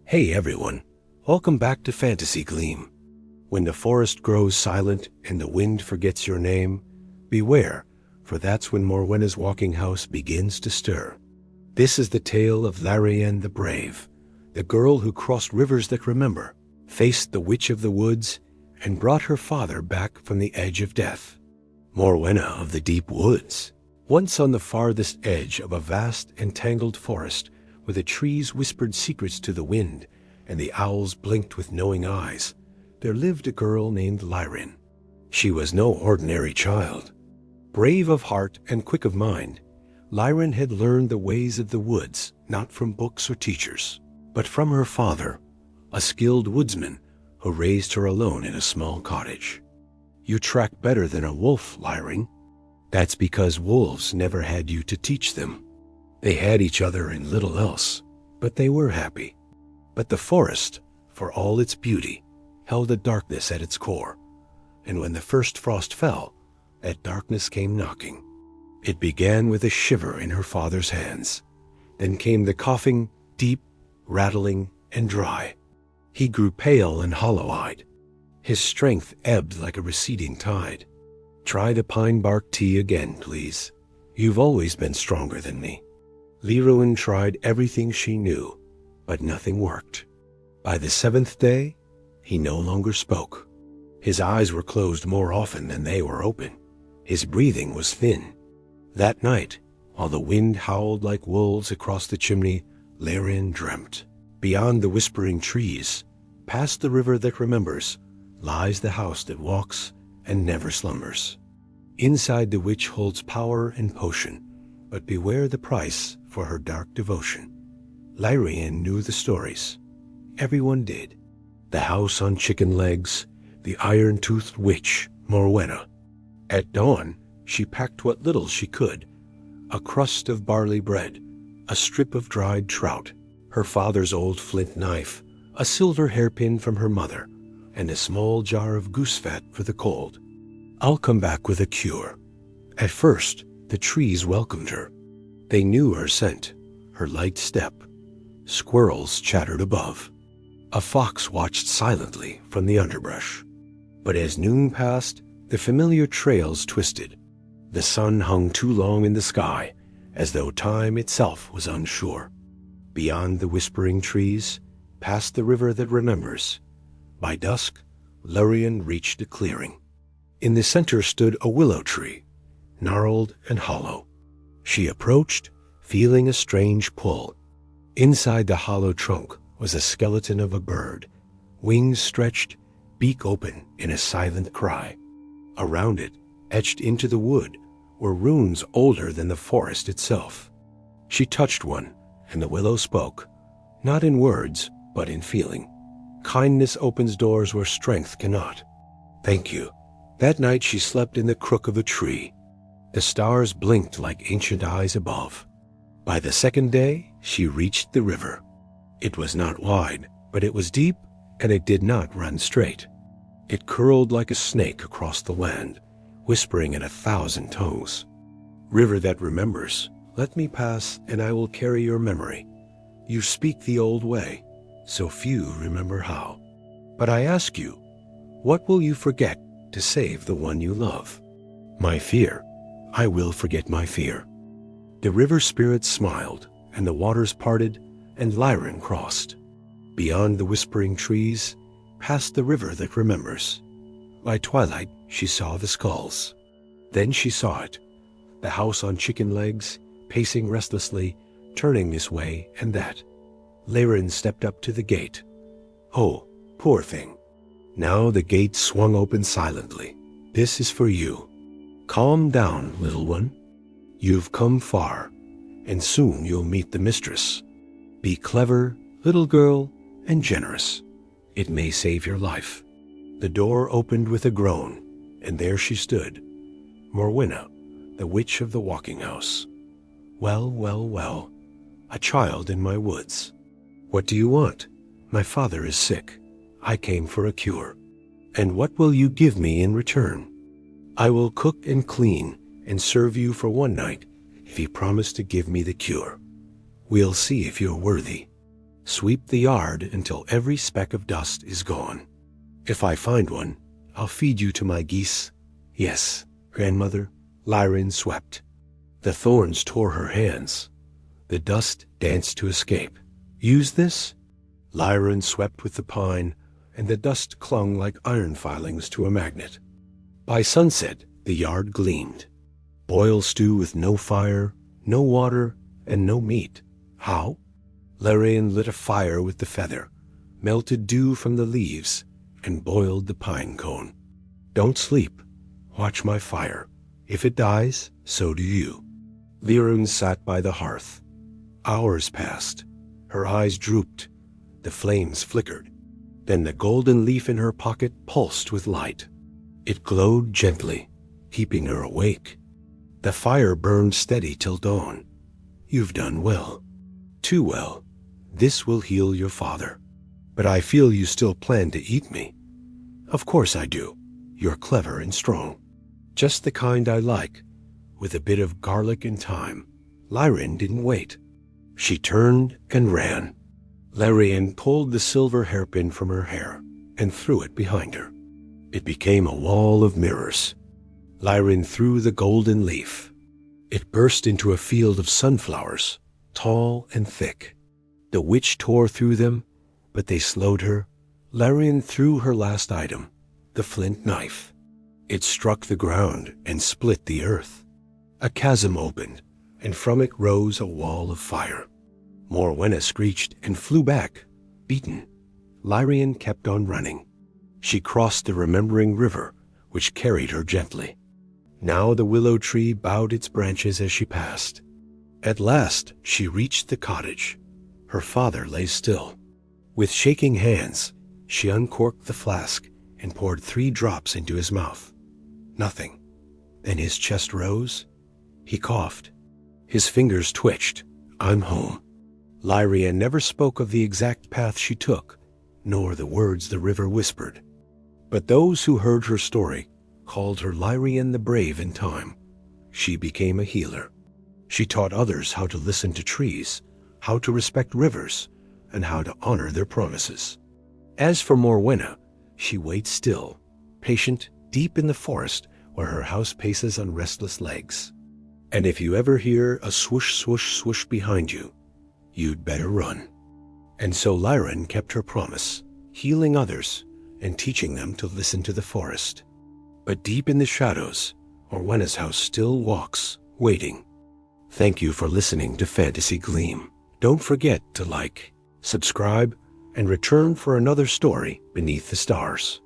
Hey everyone, welcome back to FantasyGleam. When the forest grows silent and the wind forgets your name, beware, for that's when Morwenna's walking house begins to stir. This is the tale of Lyraen the Brave, the girl who crossed rivers that remember, faced the witch of the woods, and brought her father back from the edge of death. Morwenna of the deep woods, once on the farthest edge of a vast and tangled forest, where the trees whispered secrets to the wind and the owls blinked with knowing eyes, there lived a girl named Lyraen. She was no ordinary child. Brave of heart and quick of mind, Lyraen had learned the ways of the woods not from books or teachers, but from her father, a skilled woodsman who raised her alone in a small cottage. You track better than a wolf, Lyraen. That's because wolves never had you to teach them. They had each other and little else, but they were happy. But the forest, for all its beauty, held a darkness at its core, and when the first frost fell, that darkness came knocking. It began with a shiver in her father's hands. Then came the coughing, deep, rattling, and dry. He grew pale and hollow-eyed. His strength ebbed like a receding tide. Try the pine bark tea again, please. You've always been stronger than me. Lyraen tried everything she knew, but nothing worked. By the seventh day, he no longer spoke. His eyes were closed more often than they were open. His breathing was thin. That night, while the wind howled like wolves across the chimney, Lyraen dreamt. Beyond the whispering trees, past the river that remembers, lies the house that walks and never slumbers. Inside the witch holds power and potion, but beware the price for her dark devotion. Lyraen knew the stories. Everyone did. The house on chicken legs, the iron-toothed witch, Morwenna. At dawn, she packed what little she could, a crust of barley bread, a strip of dried trout, her father's old flint knife, a silver hairpin from her mother, and a small jar of goose fat for the cold. I'll come back with a cure. At first, the trees welcomed her. They knew her scent, her light step. Squirrels chattered above. A fox watched silently from the underbrush. But as noon passed, the familiar trails twisted. The sun hung too long in the sky, as though time itself was unsure. Beyond the whispering trees, past the river that remembers, by dusk, Lyraen reached a clearing. In the center stood a willow tree, gnarled and hollow. She approached, feeling a strange pull. Inside the hollow trunk was a skeleton of a bird, wings stretched, beak open in a silent cry. Around it, etched into the wood, were runes older than the forest itself. She touched one, and the willow spoke, not in words, but in feeling. Kindness opens doors where strength cannot. Thank you. That night she slept in the crook of a tree. The stars blinked like ancient eyes above. By the second day, she reached the river. It was not wide, but it was deep, and it did not run straight. It curled like a snake across the land, whispering in 1,000 tongues. River that remembers, let me pass, and I will carry your memory. You speak the old way, so few remember how. But I ask you, what will you forget to save the one you love? My fear. I will forget my fear. The river spirit smiled, and the waters parted, and Lyraen crossed. Beyond the whispering trees, past the river that remembers. By twilight, she saw the skulls. Then she saw it, the house on chicken legs, pacing restlessly, turning this way and that. Lyraen stepped up to the gate. Oh, poor thing. Now the gate swung open silently. This is for you. Calm down, little one. You've come far, and soon you'll meet the mistress. Be clever, little girl, and generous. It may save your life. The door opened with a groan, and there she stood, Morwenna, the witch of the walking house. Well, well, well, a child in my woods. What do you want? My father is sick. I came for a cure. And what will you give me in return? I will cook and clean and serve you for one night if you promise to give me the cure. We'll see if you're worthy. Sweep the yard until every speck of dust is gone. If I find one, I'll feed you to my geese. Yes, grandmother, Lyraen swept. The thorns tore her hands. The dust danced to escape. Use this? Lyraen swept with the pine, and the dust clung like iron filings to a magnet. By sunset, the yard gleamed. Boil stew with no fire, no water, and no meat. How? Lyraen lit a fire with the feather, melted dew from the leaves, and boiled the pine cone. Don't sleep. Watch my fire. If it dies, so do you. Lyraen sat by the hearth. Hours passed. Her eyes drooped. The flames flickered. Then the golden leaf in her pocket pulsed with light. It glowed gently, keeping her awake. The fire burned steady till dawn. You've done well. Too well. This will heal your father. But I feel you still plan to eat me. Of course I do. You're clever and strong. Just the kind I like, with a bit of garlic and thyme. Lyraen didn't wait. She turned and ran. Lyraen pulled the silver hairpin from her hair and threw it behind her. It became a wall of mirrors. Lyraen threw the golden leaf. It burst into a field of sunflowers, tall and thick. The witch tore through them, but they slowed her. Lyraen threw her last item, the flint knife. It struck the ground and split the earth. A chasm opened, and from it rose a wall of fire. Morwenna screeched and flew back, beaten. Lyraen kept on running. She crossed the remembering river, which carried her gently. Now the willow tree bowed its branches as she passed. At last she reached the cottage. Her father lay still. With shaking hands, she uncorked the flask and poured 3 drops into his mouth. Nothing. Then his chest rose. He coughed. His fingers twitched. I'm home. Lyraen never spoke of the exact path she took, nor the words the river whispered. But those who heard her story called her Lyraen the Brave in time. She became a healer. She taught others how to listen to trees, how to respect rivers, and how to honor their promises. As for Morwenna, she waits still, patient, deep in the forest where her house paces on restless legs. And if you ever hear a swoosh, swoosh, swoosh behind you, you'd better run. And so Lyraen kept her promise, healing others and teaching them to listen to the forest. But deep in the shadows, Morwenna's house still walks, waiting. Thank you for listening to Fantasy Gleam. Don't forget to like, subscribe, and return for another story beneath the stars.